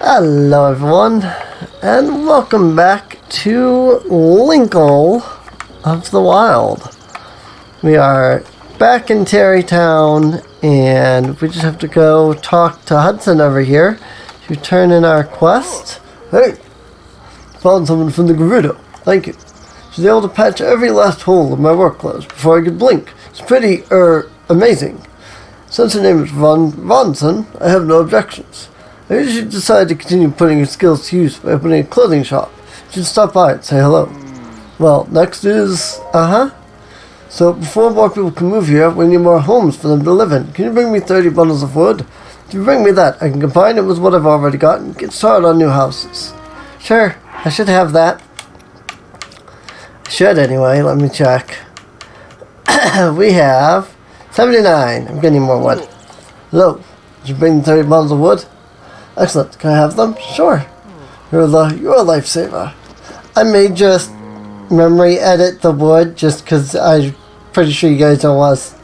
Hello everyone, and welcome back to Linkle of the Wild. We are back in Terrytown, and we just have to go talk to Hudson over here to turn in our quest. Hey, found someone from the Gerudo. Thank you. She's able to patch every last hole in my work clothes before I could blink. It's pretty, amazing. Since her name is Ronson, I have no objections. I usually decide to continue putting her skills to use by opening a clothing shop. You should stop by and say hello. Well, next is... So, before more people can move here, we need more homes for them to live in. Can you bring me 30 bundles of wood? If you bring me that, I can combine it with what I've already got and get started on new houses. Sure, I should have that. I should anyway, let me check. We have 79. I'm getting more wood. Hello, did you bring 30 bundles of wood? Excellent. Can I have them? Sure. You're a lifesaver. I may just memory edit the wood just because I'm pretty sure you guys don't want to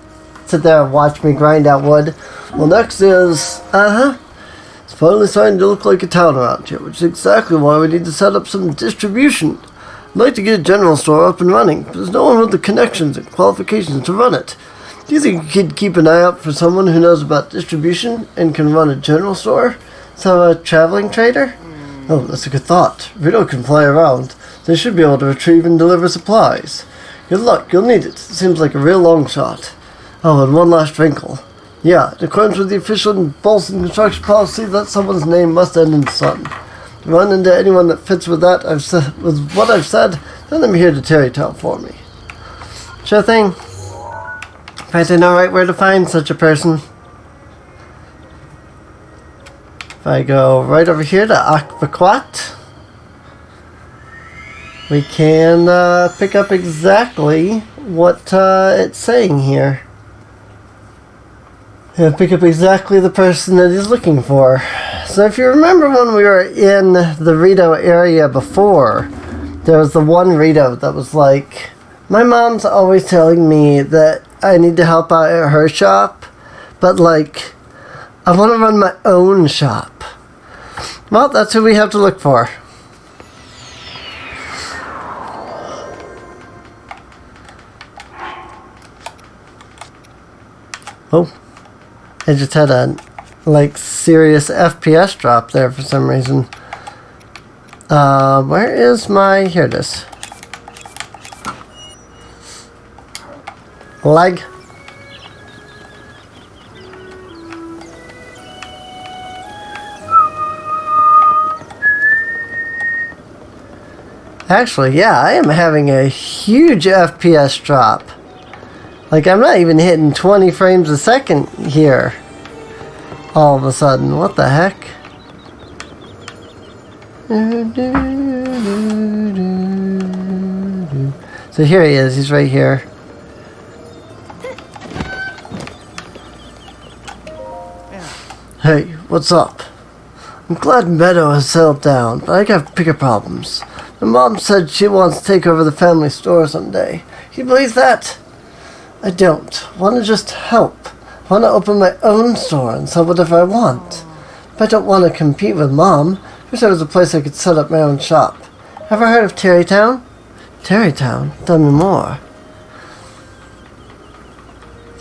sit there and watch me grind out wood. Well, next is, it's finally starting to look like a town around here, which is exactly why we need to set up some distribution. I'd like to get a general store up and running, but there's no one with the connections and qualifications to run it. Do you think you could keep an eye out for someone who knows about distribution and can run a general store? So, a traveling trader? Oh, that's a good thought. Rito can fly around. They should be able to retrieve and deliver supplies. Good luck, you'll need it. It seems like a real long shot. Oh, and one last wrinkle. Yeah, in accordance with the official Bolson construction policy, that someone's name must end in son. If you run into anyone that fits with what I've said, send them here to Terrytown for me. Sure thing. If I know right where to find such a person. If I go right over here to Aquaquat, we can pick up exactly what it's saying here. And pick up exactly the person that he's looking for. So if you remember when we were in the Rito area before, there was the one Rito that was like, my mom's always telling me that I need to help out at her shop, but like, I want to run my own shop. Well, that's who we have to look for. Oh, I just had a, serious FPS drop there for some reason. Where is my... Here it is. Lag. Actually, yeah, I am having a huge FPS drop. Like, I'm not even hitting 20 frames a second here. All of a sudden. What the heck? So here he is. He's right here. Hey, what's up? I'm glad Meadow has settled down, but I got bigger problems. My mom said she wants to take over the family store someday. Can you believe that? I don't. Want to just help. I want to open my own store and sell whatever I want. But I don't want to compete with Mom. I wish there was a place I could set up my own shop. Ever heard of Terrytown? Terrytown? Tell me more.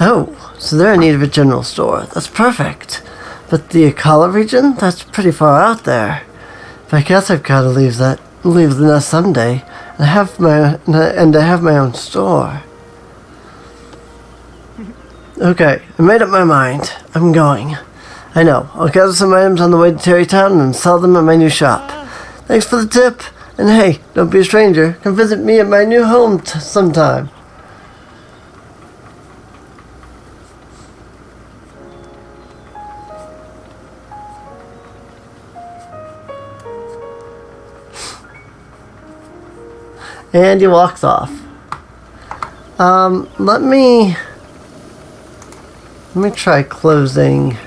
Oh, so they're in need of a general store. That's perfect. But the Akala region? That's pretty far out there. But I guess I've got to leave the nest someday and have my own store. Okay, I made up my mind. I'm going. I know. I'll gather some items on the way to Terrytown and sell them at my new shop. Thanks for the tip. And hey, don't be a stranger. Come visit me at my new home sometime. And he walks off. Let me try closing.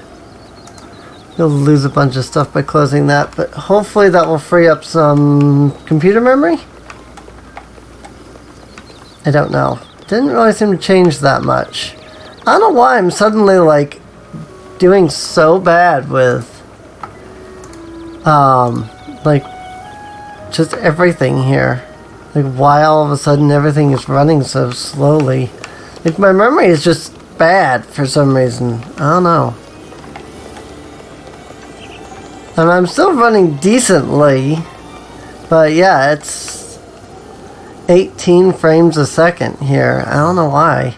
You'll lose a bunch of stuff by closing that, but hopefully that will free up some computer memory? I don't know. Didn't really seem to change that much. I don't know why I'm suddenly, like, doing so bad with Like, just everything here. Like, why all of a sudden everything is running so slowly? Like, my memory is just bad for some reason. I don't know. And I'm still running decently. But yeah, it's 18 frames a second here. I don't know why.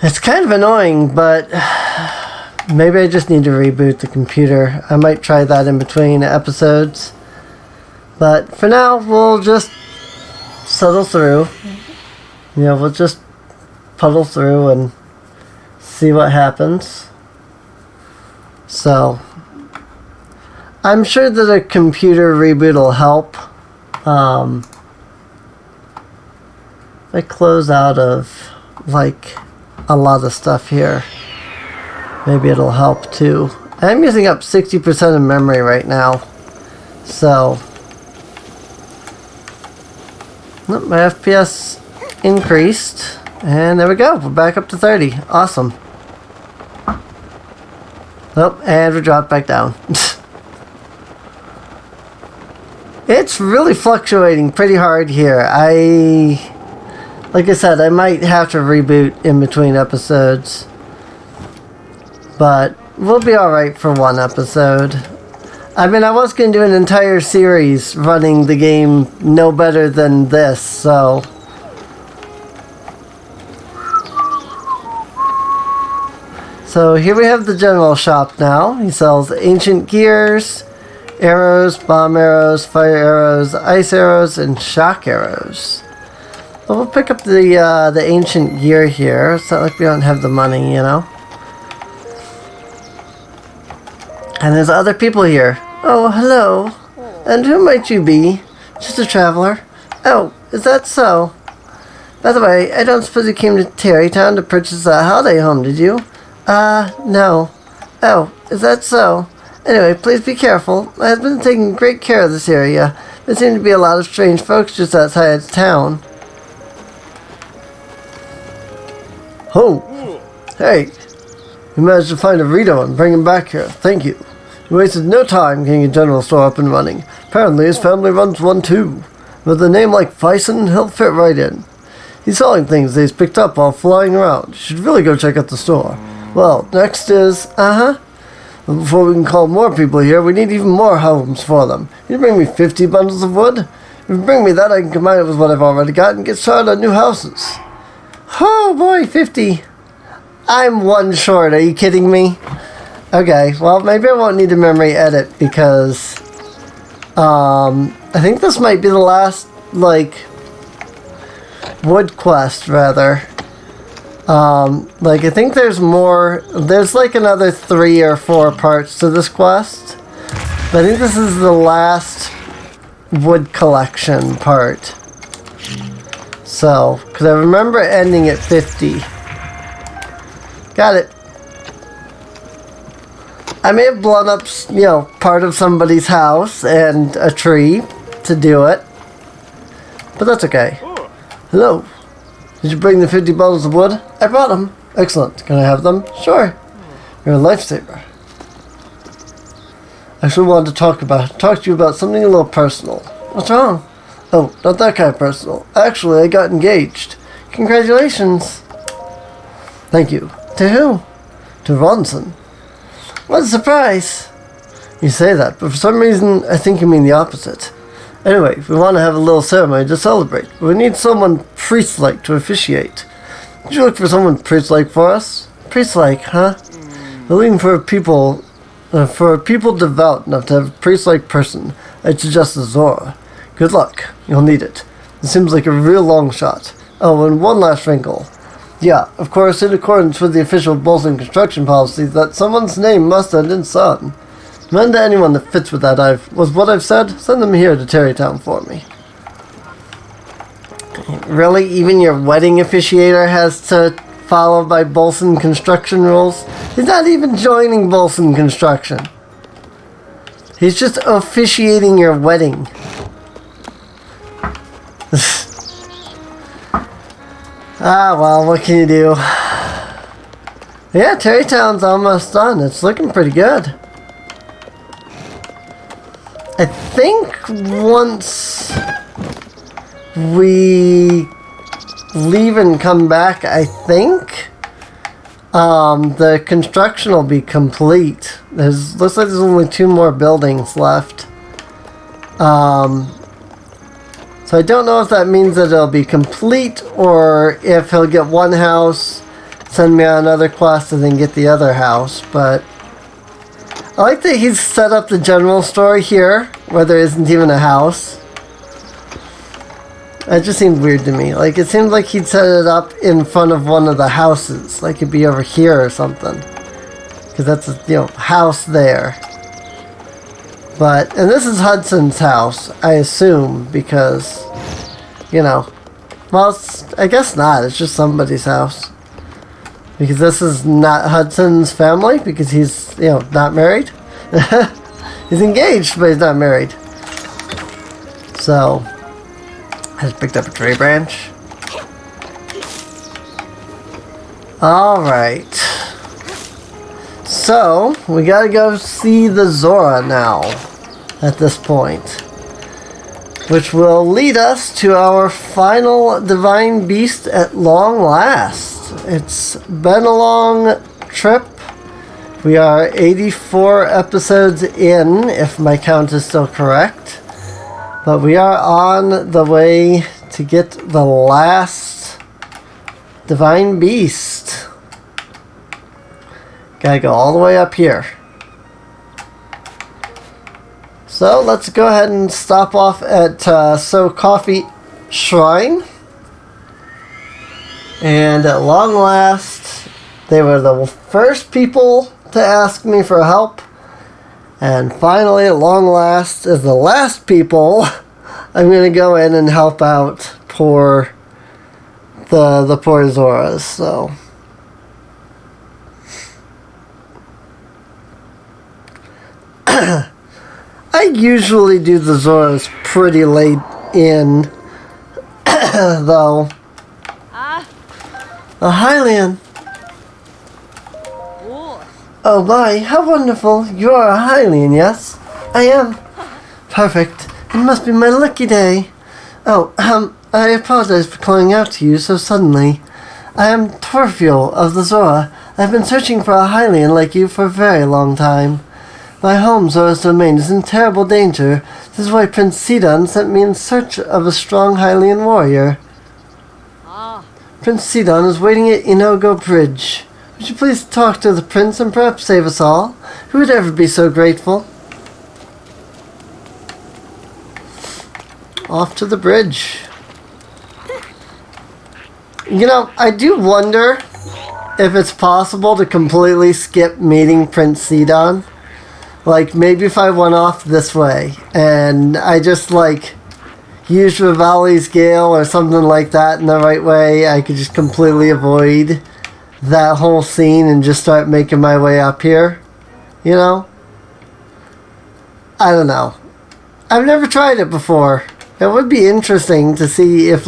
It's kind of annoying, but maybe I just need to reboot the computer. I might try that in between episodes. But for now, we'll just settle through. You know, we'll just puddle through and see what happens. So, I'm sure that a computer reboot will help. If I close out of, like, a lot of stuff here, maybe it'll help too. I'm using up 60% of memory right now. So, my FPS increased, and there we go. We're back up to 30. Awesome. Oh, and we dropped back down. It's really fluctuating pretty hard here. Like I said, I might have to reboot in between episodes. But we'll be alright for one episode. I mean, I was going to do an entire series running the game no better than this, so... So here we have the general shop now. He sells ancient gears, arrows, bomb arrows, fire arrows, ice arrows, and shock arrows. But we'll pick up the ancient gear here. It's not like we don't have the money, you know. And there's other people here. Oh, hello. And who might you be? Just a traveler. Oh, is that so? By the way, I don't suppose you came to Terrytown to purchase a holiday home, did you? No. Oh, is that so? Anyway, please be careful. I have been taking great care of this area. There seem to be a lot of strange folks just outside town. Oh! Hey! You managed to find a Rito and bring him back here. Thank you. He wasted no time getting a general store up and running. Apparently his family runs one too. With a name like Bison, he'll fit right in. He's selling things that he's picked up while flying around. You should really go check out the store. Well, next is... Before we can call more people here, we need even more homes for them. You bring me 50 bundles of wood? If you bring me that, I can combine it with what I've already got and get started on new houses. Oh boy, 50. I'm one short, are you kidding me? Okay, well, maybe I won't need a memory edit because... I think this might be the last, like... wood quest, rather. Like, I think there's more... There's, like, another 3 or 4 parts to this quest. But I think this is the last wood collection part. So, because I remember ending at 50. Got it. I may have blown up, you know, part of somebody's house and a tree to do it. But that's okay. Hello. Did you bring the 50 bottles of wood? I brought them. Excellent. Can I have them? Sure. You're a lifesaver. I actually wanted to talk to you about something a little personal. What's wrong? Oh, not that kind of personal. Actually, I got engaged. Congratulations. Thank you. To who? To Ronson. What a surprise. You say that, but for some reason, I think you mean the opposite. Anyway, we want to have a little ceremony to celebrate. We need someone priest-like to officiate. Did you look for someone priest-like for us? Priest-like, huh? We're looking for a people devout enough to have a priest-like person. I'd suggest the Zora. Good luck. You'll need it. It seems like a real long shot. Oh, and one last wrinkle. Yeah, of course, in accordance with the official Bolson construction policy, that someone's name must end in son. Send to anyone that fits with that what I've said, send them here to Terrytown for me. Really? Even your wedding officiator has to follow by Bolson construction rules? He's not even joining Bolson construction. He's just officiating your wedding. Well, what can you do? Yeah, Terrytown's almost done. It's looking pretty good. I think once we leave and come back, I think the construction will be complete. Looks like there's only 2 more buildings left. So I don't know if that means that it'll be complete or if he'll get one house, send me on another quest, and then get the other house. But I like that he's set up the general store here where there isn't even a house. That just seemed weird to me. Like, it seemed like he'd set it up in front of one of the houses. Like it'd be over here or something. Because that's a, house there. But, and this is Hudson's house, I assume, because, well, I guess not. It's just somebody's house. Because this is not Hudson's family, because he's, not married. He's engaged, but he's not married. So, I just picked up a tree branch. Alright. So, we gotta go see the Zora now, at this point. Which will lead us to our final divine beast at long last. It's been a long trip. We are 84 episodes in, if my count is still correct. But we are on the way to get the last divine beast. Gotta go all the way up here. So let's go ahead and stop off at So Coffee Shrine. And at long last, they were the first people to ask me for help. And finally, at long last, as the last people, I'm going to go in and help out the poor Zoras. So I usually do the Zoras pretty late in, though. Oh, hi, Leon. Oh my, how wonderful. You are a Hylian, yes? I am. Perfect. It must be my lucky day. Oh, I apologize for calling out to you so suddenly. I am Torfiel of the Zora. I've been searching for a Hylian like you for a very long time. My home, Zora's domain, is in terrible danger. This is why Prince Sidon sent me in search of a strong Hylian warrior. Prince Sidon is waiting at Inogo Bridge. Would you please talk to the prince and perhaps save us all? Who would ever be so grateful? Off to the bridge. I do wonder if it's possible to completely skip meeting Prince Sidon. Like, maybe if I went off this way and I just, used Rivali's Gale or something like that in the right way, I could just completely avoid that whole scene and just start making my way up here. I don't know. I've never tried it before. It would be interesting to see if,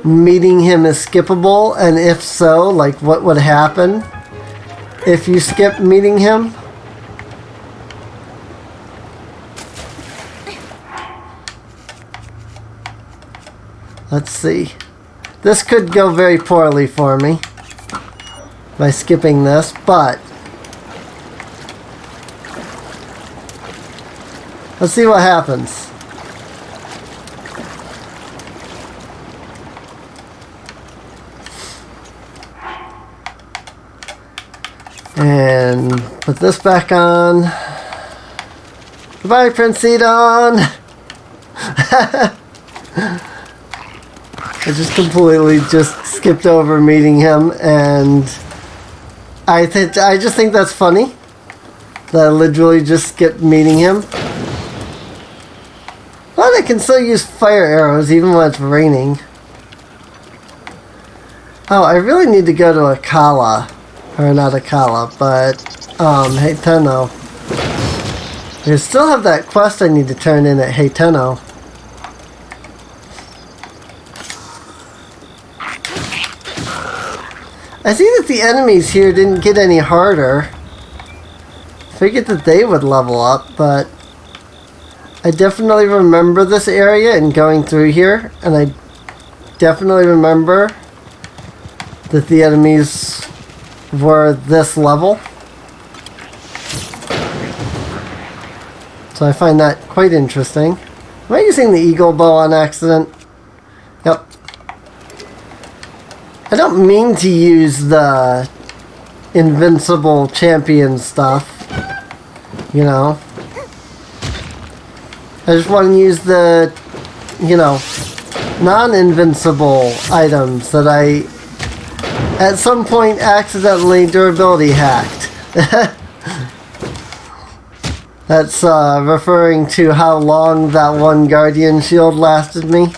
meeting him is skippable, and if so, what would happen if you skip meeting him. Let's see. This could go very poorly for me by skipping this, but let's see what happens. And put this back on. Goodbye, Prince Sidon! I just completely skipped over meeting him, and I just think that's funny that I literally just skipped meeting him. But I can still use fire arrows even when it's raining. Oh, I really need to go to Akala. Or not Akala, but Heiteno. I still have that quest I need to turn in at Heiteno. I see that the enemies here didn't get any harder. Figured that they would level up, but I definitely remember this area and going through here, and I definitely remember that the enemies were this level. So I find that quite interesting. Am I using the eagle bow on accident? Yep. I don't mean to use the invincible champion stuff, you know. I just want to use the, you know, non-invincible items that I, at some point, accidentally durability hacked. That's referring to how long that one guardian shield lasted me.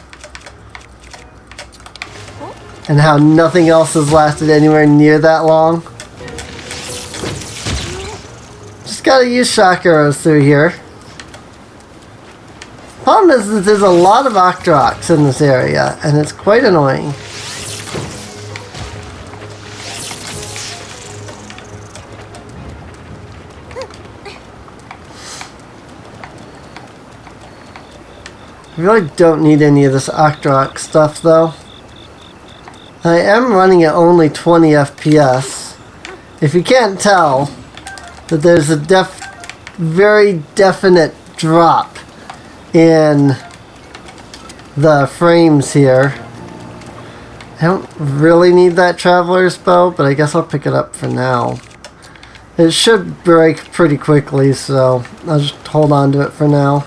And how nothing else has lasted anywhere near that long. Just gotta use shock arrows through here. Problem is that there's a lot of Octoroks in this area, and it's quite annoying. I really don't need any of this Octorok stuff though. I am running at only 20 FPS. If you can't tell, that there's a very definite drop in the frames here. I don't really need that Traveler's Bow, but I guess I'll pick it up for now. It should break pretty quickly, so I'll just hold on to it for now.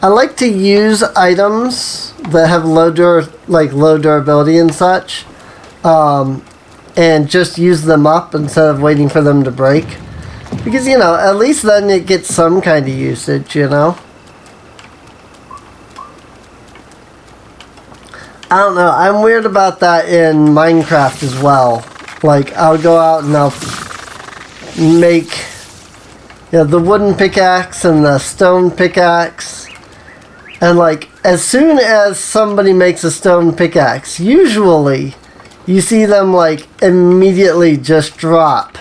I like to use items that have low durability and such, and just use them up instead of waiting for them to break. Because, you know, at least then it gets some kind of usage, you know? I don't know, I'm weird about that in Minecraft as well. Like, I'll go out and I'll make, you know, the wooden pickaxe and the stone pickaxe. And, like, as soon as somebody makes a stone pickaxe, usually you see them, like, immediately just drop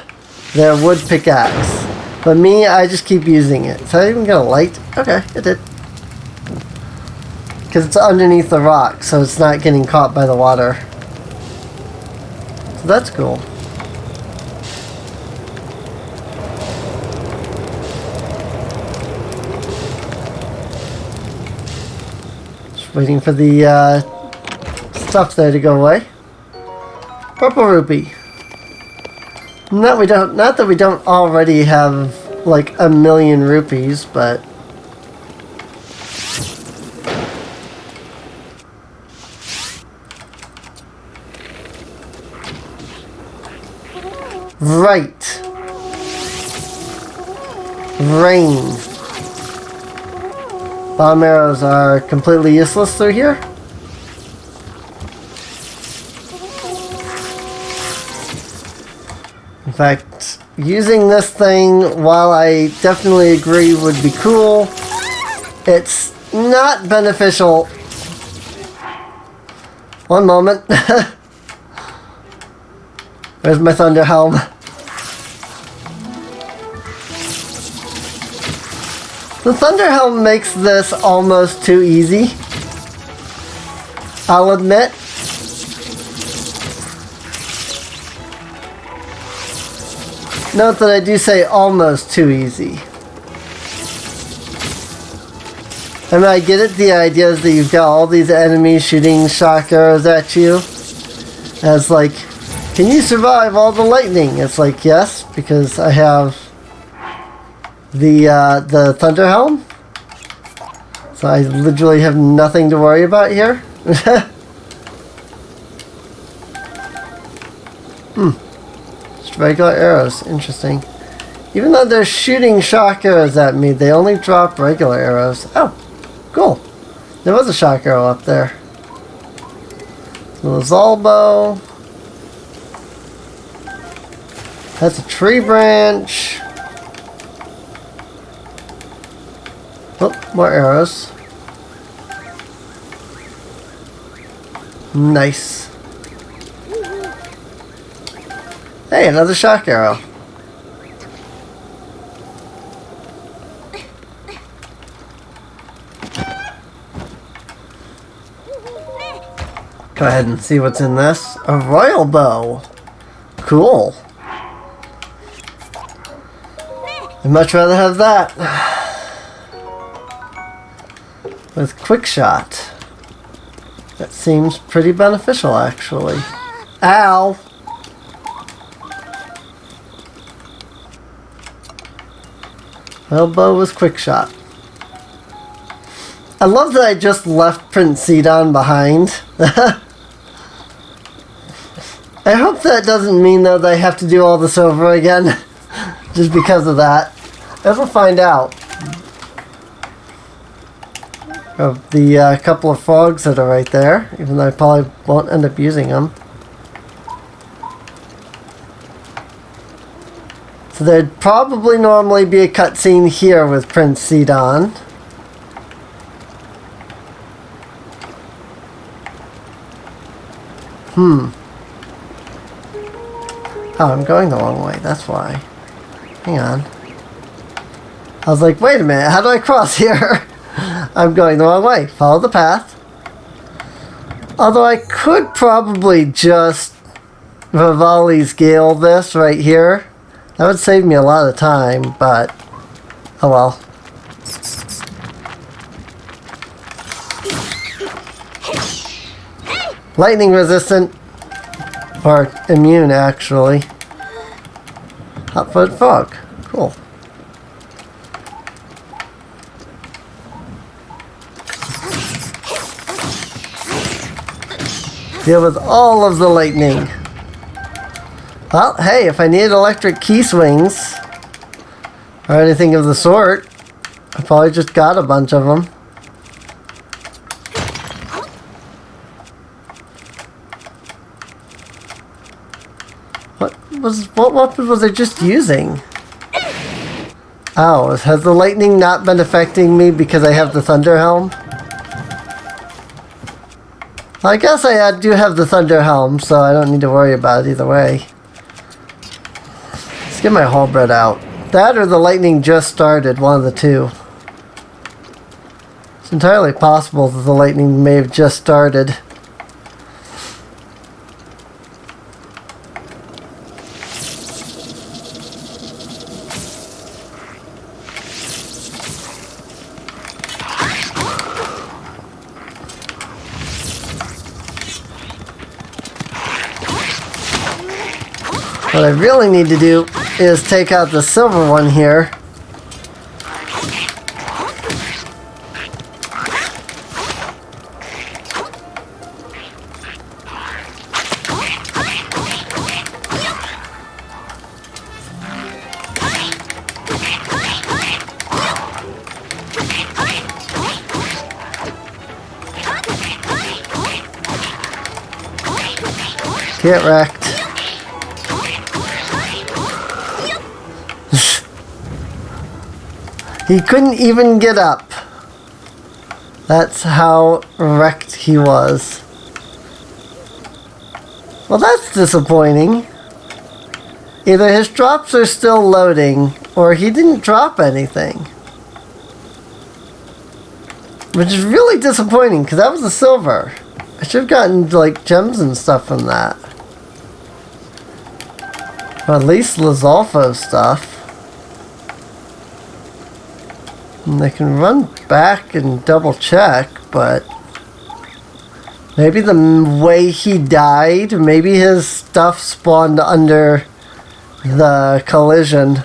their wood pickaxe. But me, I just keep using it. So I even get a light? Okay, it did. Because it's underneath the rock, so it's not getting caught by the water. So that's cool. Just waiting for the stuff there to go away. Purple rupee. Not that we don't already have like 1,000,000 rupees, but right. Rain. Bomb arrows are completely useless through here. In fact, using this thing, while I definitely agree would be cool, it's not beneficial. One moment. Where's my thunder helm? The thunder helm makes this almost too easy, I'll admit. Note that I do say almost too easy. I mean, I get it, the idea is that you've got all these enemies shooting shock arrows at you. As like, can you survive all the lightning? It's like, yes, because I have the thunder helm. So I literally have nothing to worry about here. Just regular arrows. Interesting. Even though they're shooting shock arrows at me, they only drop regular arrows. Oh, cool. There was a shock arrow up there. So the Zalbo. That's a tree branch. Oh, more arrows. Nice. Hey, another shock arrow. Go ahead and see what's in this. A royal bow. Cool. I'd much rather have that. With quick shot. That seems pretty beneficial, actually. Ow! Elbow was quick shot. I love that I just left Prince Sidon behind. I hope that doesn't mean though that I have to do all this over again. Just because of that. We'll find out. Of the couple of frogs that are right there. Even though I probably won't end up using them. So there'd probably normally be a cutscene here with Prince Sidon. Oh, I'm going the wrong way, that's why. Hang on. I was like, wait a minute, how do I cross here? I'm going the wrong way. Follow the path. Although I could probably just Vivali's Gale this right here. That would save me a lot of time, but oh well. Lightning resistant. Or immune, actually. Hot-footed frog. Cool. Deal with all of the lightning. Well, hey, if I need electric key swings or anything of the sort, I probably just got a bunch of them. What weapon was I just using? Oh, has the lightning not been affecting me because I have the Thunder Helm? I guess I do have the Thunder Helm, so I don't need to worry about it either way. Let's get my halberd out. That or the lightning just started, one of the two. It's entirely possible that the lightning may have just started. What I really need to do is take out the silver one here. Get wrecked. He couldn't even get up. That's how wrecked he was. Well, that's disappointing. Either his drops are still loading, or he didn't drop anything. Which is really disappointing, because that was a silver. I should have gotten, like, gems and stuff from that. Or at least Lizalfo stuff. And they can run back and double check, but maybe the way he died, maybe his stuff spawned under the collision.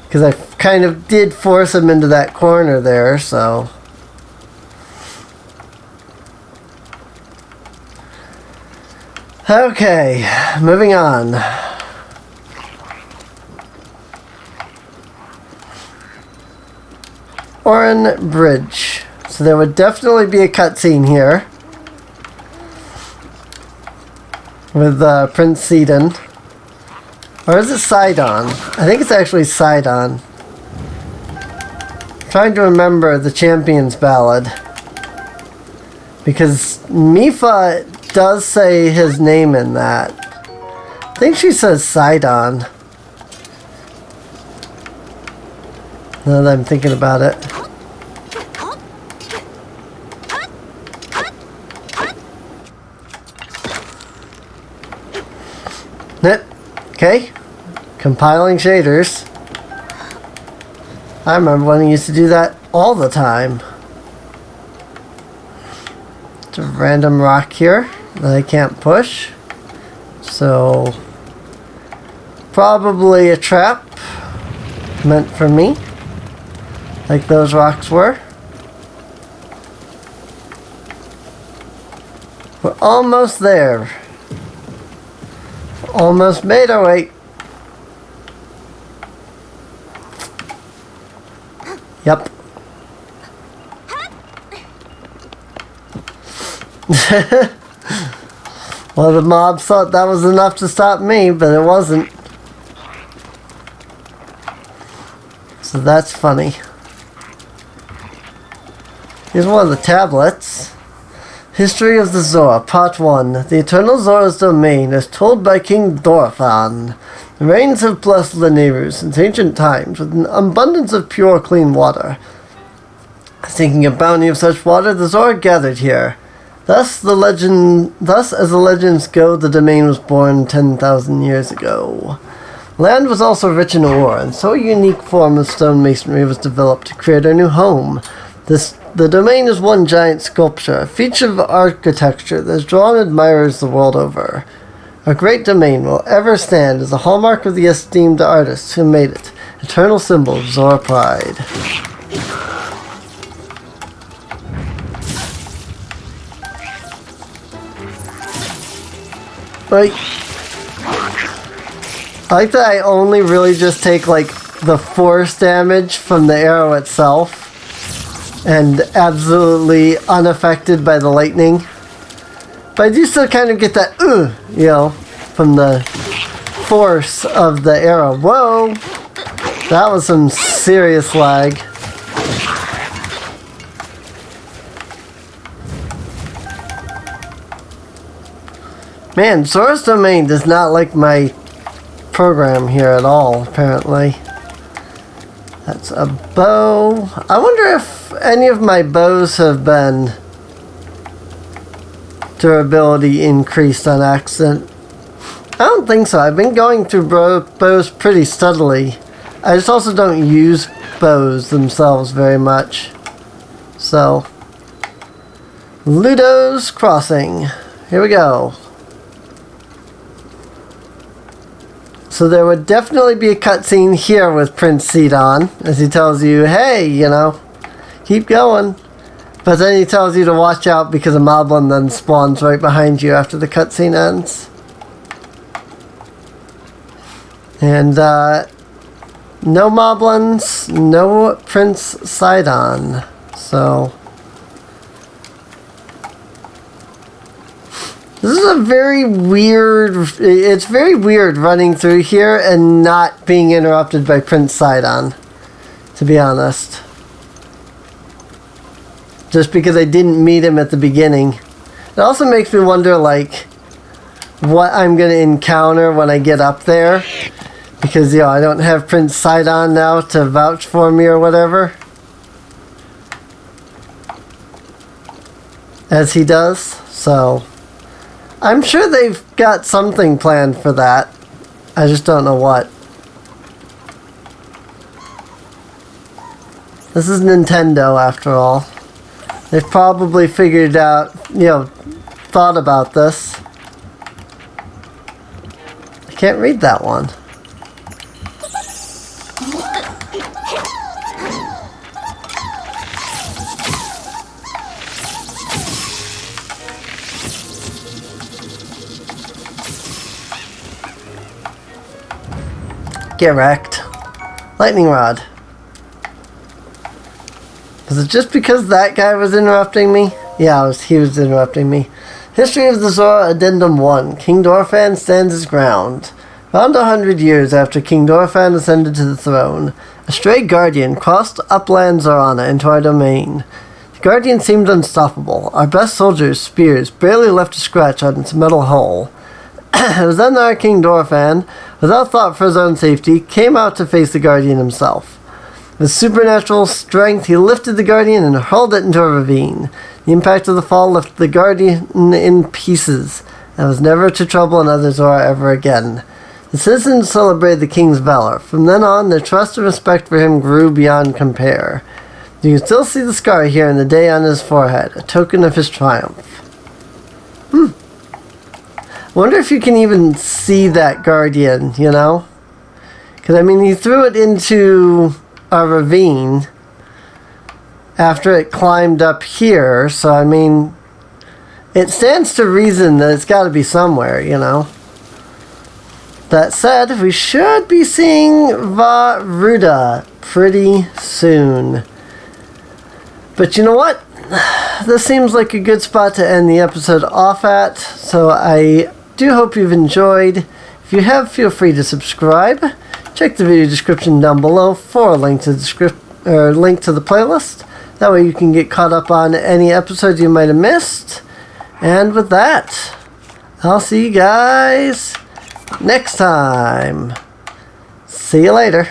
Because I kind of did force him into that corner there, so. Okay, moving on. Oran Bridge. So there would definitely be a cutscene here with Prince Sidon. Or is it Sidon? I think it's actually Sidon. I'm trying to remember the Champion's Ballad. Because Mifa does say his name in that. I think she says Sidon. Now that I'm thinking about it. Okay. Compiling shaders. I remember when I used to do that all the time. It's a random rock here that I can't push. So, probably a trap meant for me. Like those rocks were. We're almost there. Almost made our way. Yep. Well, the mob thought that was enough to stop me, but it wasn't. So that's funny. Here's one of the tablets. History of the Zora, Part 1. The Eternal Zora's domain is told by King Dorephan. The rains have blessed the Nehru since ancient times with an abundance of pure, clean water. Seeking a bounty of such water, the Zora gathered here. Thus, as the legends go, the domain was born 10,000 years ago. Land was also rich in ore, and so a unique form of stone masonry was developed to create our new home. The domain is one giant sculpture, a feature of architecture that has drawn admirers the world over. Our great domain will ever stand as a hallmark of the esteemed artists who made it, eternal symbol of Zora pride. Right. I like that I only really just take like the force damage from the arrow itself and absolutely unaffected by the lightning. But I do still kind of get that, you know, from the force of the arrow. Whoa! That was some serious lag. Man, Zora's Domain does not like my program here at all, apparently. That's a bow. I wonder if any of my bows have been durability increased on accident. I don't think so. I've been going through bows pretty steadily. I just also don't use bows themselves very much. So, Ludo's Crossing. Here we go. So there would definitely be a cutscene here with Prince Sidon, as he tells you, hey, you know, keep going. But then he tells you to watch out because a moblin then spawns right behind you after the cutscene ends. And, no moblins, no Prince Sidon. So, this is a very weird, it's very weird running through here and not being interrupted by Prince Sidon, to be honest. Just because I didn't meet him at the beginning. It also makes me wonder, like, what I'm going to encounter when I get up there. Because, you know, I don't have Prince Sidon now to vouch for me or whatever. As he does, so I'm sure they've got something planned for that. I just don't know what. This is Nintendo, after all. They've probably figured out, you know, thought about this. I can't read that one. Get wrecked. Lightning rod. Was it just because that guy was interrupting me? Yeah, he was interrupting me. History of the Zora Addendum 1. King Dorephan stands his ground. Around 100 years after King Dorephan ascended to the throne, a stray guardian crossed upland Zorana into our domain. The guardian seemed unstoppable. Our best soldiers' spears barely left a scratch on its metal hull. It was then that our King Dorephan, without thought for his own safety, came out to face the Guardian himself. With supernatural strength, he lifted the Guardian and hurled it into a ravine. The impact of the fall left the Guardian in pieces, and was never to trouble another Zora ever again. The citizens celebrated the king's valor. From then on, their trust and respect for him grew beyond compare. You can still see the scar here in the day on his forehead, a token of his triumph. I wonder if you can even see that guardian, you know? Because, I mean, he threw it into a ravine after it climbed up here, so, I mean, it stands to reason that it's got to be somewhere, you know? That said, we should be seeing Varuda pretty soon. But you know what? This seems like a good spot to end the episode off at, so I do hope you've enjoyed. If you have, feel free to subscribe. Check the video description down below for a link to the link to the playlist. That way you can get caught up on any episodes you might have missed. And with that, I'll see you guys next time. See you later.